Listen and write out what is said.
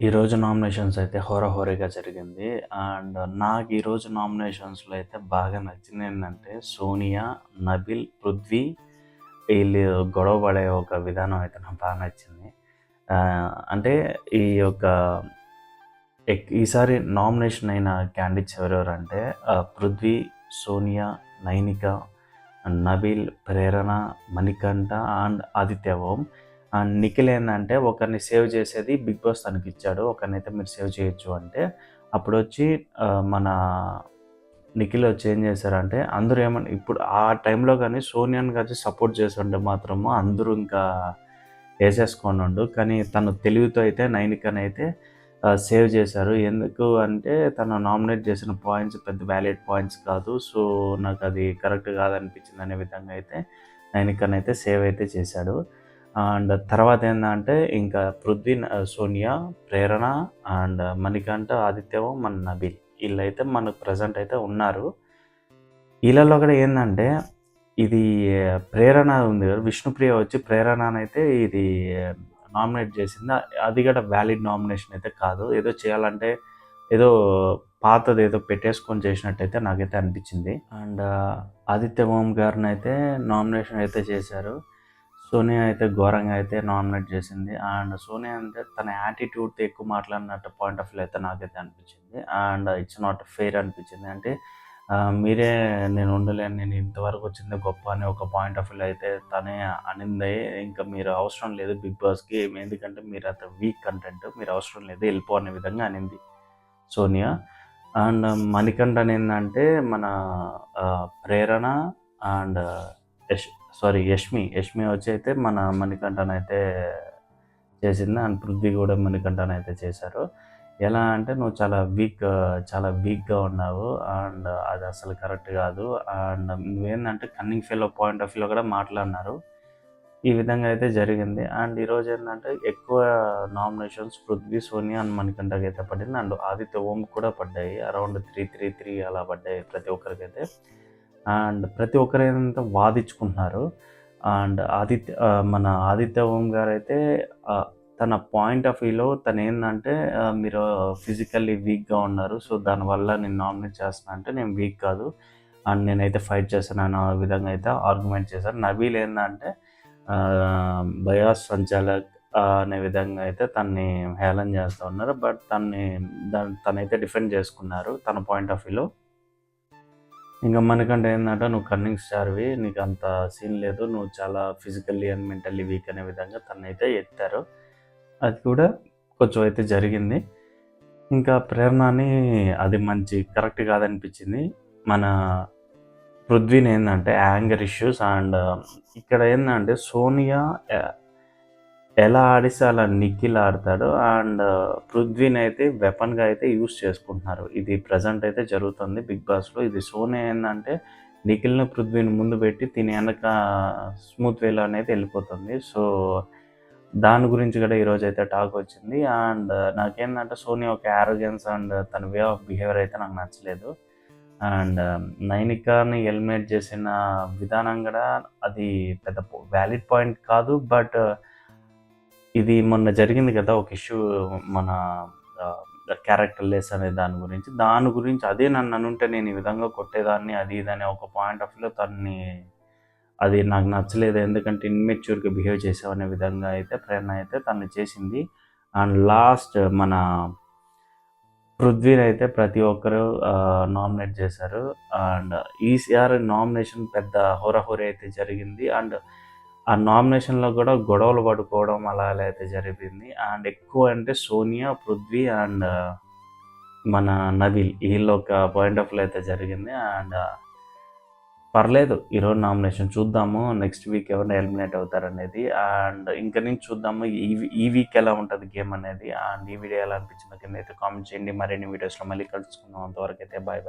ఈరోజు నామినేషన్స్ అయితే హోరాహోరీగా జరిగింది. అండ్ నాకు ఈరోజు నామినేషన్స్‌లో అయితే బాగా నచ్చిందేంటంటే సోనియా, నబిల్, పృథ్వీ ఈళ్ళు గొడవ పడే ఒక విధానం అయితే నాకు బాగా నచ్చింది. అంటే ఈ యొక్క ఈసారి నామినేషన్ అయిన క్యాండిడేట్స్ ఎవరెవరంటే పృథ్వీ, సోనియా, నైనిక, నబిల్, ప్రేరణ, మణికంఠ అండ్ ఆదిత్య ఓం. అండ్ నిఖిల్ ఏందంటే ఒకరిని సేవ్ చేసేది బిగ్ బాస్ తనకిచ్చాడు. ఒకరినైతే మీరు సేవ్ చేయొచ్చు అంటే అప్పుడొచ్చి మన నిఖిల్ వచ్చి ఏం చేశారంటే అందరూ ఇప్పుడు ఆ టైంలో గానీ సోనియాని గాని సపోర్ట్ చేసుంటే మాత్రము అందరూ ఇంకా ఏసేసుకోనుండు. కానీ తను తెలివితో అయితే నైనికనైతే సేవ్ చేశారు. ఎందుకు అంటే తను నామినేట్ చేసిన పాయింట్స్ పెద్ద వ్యాలిడ్ పాయింట్స్ కాదు. సో, నాకది కరెక్ట్ కాదనిపించింది అనే విధంగా అయితే నైనికనైతే సేవ్ అయితే చేశాడు. అండ్ తర్వాత ఏందంటే ఇంకా పృథ్వీ, సోనియా, ప్రేరణ అండ్ మణికంఠ, ఆదిత్య ఓం, మన నబిల్ ఈళ్ళైతే మనకు ప్రెజెంట్ అయితే ఉన్నారు. ఈళ్ళలో కూడా ఏందంటే ఇది ప్రేరణ ఉంది కదా! విష్ణుప్రియ వచ్చి ప్రేరణనైతే ఇది నామినేట్ చేసింది. అది కూడా వ్యాలిడ్ నామినేషన్ అయితే కాదు. ఏదో చేయాలంటే ఏదో పాతదేదో పెట్టేసుకొని చేసినట్టయితే నాకైతే అనిపించింది. అండ్ ఆదిత్య ఓం గారినైతే నామినేషన్ అయితే చేశారు. సోనియా అయితే ఘోరంగా అయితే నామినేట్ చేసింది. అండ్ సోనియా అంటే తన యాటిట్యూడ్‌తో ఎక్కువ మాట్లాడినట్టు పాయింట్ ఆఫ్ వ్యూ అయితే నాకైతే అనిపించింది. అండ్ ఇట్స్ నాట్ ఫెయిర్ అనిపించింది. అంటే మీరే నేను ఉండలేను, నేను ఇంతవరకు వచ్చిందే గొప్ప అని ఒక పాయింట్ ఆఫ్ వ్యూలో అయితే తనే అనింది. ఇంకా మీరు అవసరం లేదు బిగ్ బాస్‌కి, ఎందుకంటే మీరు అంత వీక్ కంటెంట్, మీరు అవసరం లేదు వెళ్ళిపో అనే విధంగా అనింది సోనియా. అండ్ మణికంఠన్ ఏందంటే మన ప్రేరణ అండ్ యష్మి వచ్చి అయితే మన మణికంఠనైతే చేసింది. అండ్ పృథ్వీ కూడా మణికంఠనైతే చేశారు. ఎలా అంటే నువ్వు చాలా వీక్‌గా ఉన్నావు అండ్ అది అసలు కరెక్ట్ కాదు. అండ్ నువ్వేందంటే కన్నింగ్ ఫెలో పాయింట్ ఆఫ్ వ్యూలో కూడా మాట్లాడినారు. ఈ విధంగా అయితే జరిగింది. అండ్ ఈరోజు ఏందంటే ఎక్కువ నామినేషన్స్ పృథ్వీ, సోనియా అండ్ మణికంఠకి అయితే పడింది. అండ్ ఆదిత్య ఓం కూడా పడ్డాయి. అరౌండ్ 3 అలా పడ్డాయి ప్రతి ఒక్కరికైతే. అండ్ ప్రతి ఒక్కరు ఏందంటే వాదించుకుంటున్నారు. అండ్ మన ఆదిత్య ఓం గారైతే తన పాయింట్ ఆఫ్ వ్యూలో తనేందంటే మీరు ఫిజికల్లీ వీక్‌గా ఉన్నారు. సో, దానివల్ల నేను నామినేట్ చేస్తున్నా అంటే నేను వీక్ కాదు. అండ్ నేనైతే ఫైట్ చేస్తాను అన్న విధంగా అయితే ఆర్గ్యుమెంట్ చేశారు. నబీల్ ఏందంటే బయాస్ సంచాలక్ అనే విధంగా అయితే తనని హేళన చేస్తా ఉన్నారు. బట్ తనైతే డిఫెండ్ చేసుకున్నారు తన పాయింట్ ఆఫ్ వ్యూలో. ఇంక మనకంటే ఏందంటే నువ్వు కన్నింగ్ స్టార్‌వి, నీకు అంత సీన్ లేదు, నువ్వు చాలా ఫిజికల్లీ అండ్ మెంటల్లీ వీక్ అనే విధంగా తననైతే ఎత్తారు. అది కూడా కొంచెం అయితే జరిగింది. ఇంకా ప్రేరణని అది కరెక్ట్ కాదనిపించింది. మన పృథ్వీని ఏందంటే యాంగర్ ఇష్యూస్ అండ్ ఇక్కడ ఏందంటే సోనియా ఎలా ఆడిస్తే అలా నిఖిల్ ఆడతాడు. అండ్ పృథ్వీనైతే వెపన్‌గా అయితే యూజ్ చేసుకుంటున్నారు. ఇది ప్రెజెంట్ అయితే జరుగుతుంది బిగ్ బాస్‌లో. ఇది సోనియా ఏందంటే నిఖిల్‌ని, పృథ్వీని ముందు పెట్టి తిని వెనక స్మూత్ వేలో అనేది వెళ్ళిపోతుంది. సో, దాని గురించి కూడా ఈరోజైతే టాక్ వచ్చింది. అండ్ నాకేందంటే సోనియా ఒక యారోగెన్స్ అండ్ తన వే ఆఫ్ బిహేవియర్ అయితే నాకు నచ్చలేదు. అండ్ నైనికాని ఎలిమినేట్ చేసిన విధానం కూడా అది పెద్ద వ్యాలిడ్ పాయింట్ కాదు. బట్ ఇది మొన్న జరిగింది కదా! ఒక ఇష్యూ మన క్యారెక్టర్ లెస్ అనే దాని గురించి అదే నన్ననుంటే నేను ఈ విధంగా కొట్టేదాన్ని అది ఇది అనే ఒక పాయింట్ ఆఫ్ వ్యూలో అది నాకు నచ్చలేదు. ఎందుకంటే ఇమ్మెచ్యూర్‌గా బిహేవ్ చేసావు అనే విధంగా అయితే ప్రేరణ అయితే తనని చేసింది. అండ్ లాస్ట్ మన పృథ్వీనైతే ప్రతి ఒక్కరు నామినేట్ చేశారు. అండ్ ఈసారి నామినేషన్ పెద్ద హోరాహోరీ అయితే జరిగింది. అండ్ ఆ నామినేషన్‌లో కూడా గొడవలు పడుకోవడం అలా అయితే జరిగింది. అండ్ ఎక్కువ అంటే సోనియా, పృథ్వీ అండ్ మన నబీల్ ఈళ్ళొక పాయింట్ ఆఫ్ వ్యూలో అయితే జరిగింది. అండ్ పర్లేదు ఈరోజు నామినేషన్ చూద్దాము. నెక్స్ట్ వీక్ ఎవరు ఎలిమినేట్ అవుతారనేది. అండ్ ఇంక నుంచి చూద్దాము ఈ వీక్ ఎలా ఉంటది గేమ్ అనేది. అండ్ ఈ వీడియో ఎలా అనిపించిందో కింద అయితే కామెంట్ చేయండి. మరిన్ని వీడియోస్‌లో మళ్ళీ కలుసుకుందాం. అంతవరకైతే బాయ్.